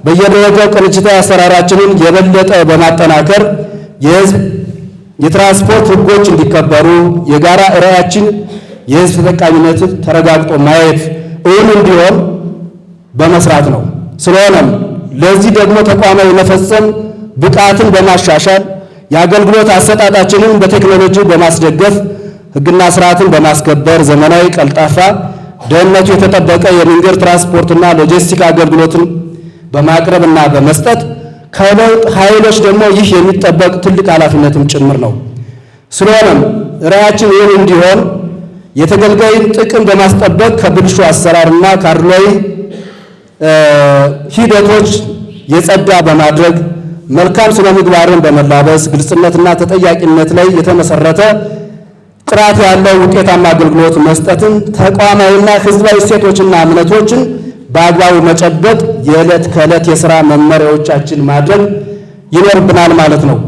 በየደረጃው ቅንጅታዊ አሰራራችንን የበለጠ በማጠናከር የህዝብ የትራንስፖርት ህጎች እንዲከበሩ የጋራ ራዕያችን የህዝብ ተጠቃሚነትን ተረጋግጦ ማየት እውን እንዲሆን በመስራት ነው። ስለሆነም ለዚህ ደግሞ ተቋማዊ መፈጸም ብቃትን በማሻሻል የአገልግሎት አሰጣጣችንን በቴክኖሎጂ በማስደገፍ ህግና ስርዓትን በማስከበር ዘመናዊ፣ ቀልጣፋ፣ ደህንነቱ የተጠበቀ የመንገድ ትራንስፖርትና ሎጂስቲክ አገልግሎትን በማቅረብና በመስጠት ከለውጥ ኃይሎች ደግሞ ይህ የሚጠበቅ ትልቅ ኃላፊነትም ጭምር ነው። ስለሆነም ራዕያችን ይህን እንዲሆን የተገልጋይን ጥቅም በማስጠበቅ ከብልሹ አሰራርና ከአድሏዊ ሂደቶች የጸዳ በማድረግ መልካም ስነ ምግባርን በመላበስ ግልጽነትና ተጠያቂነት ላይ የተመሰረተ ጥራት ያለው ውጤታማ አገልግሎት መስጠትን ተቋማዊና ህዝባዊ እሴቶችና እምነቶችን በአግባቡ መጨበጥ የዕለት ከዕለት የሥራ መመሪያዎቻችን ማድረግ ይኖርብናል ማለት ነው።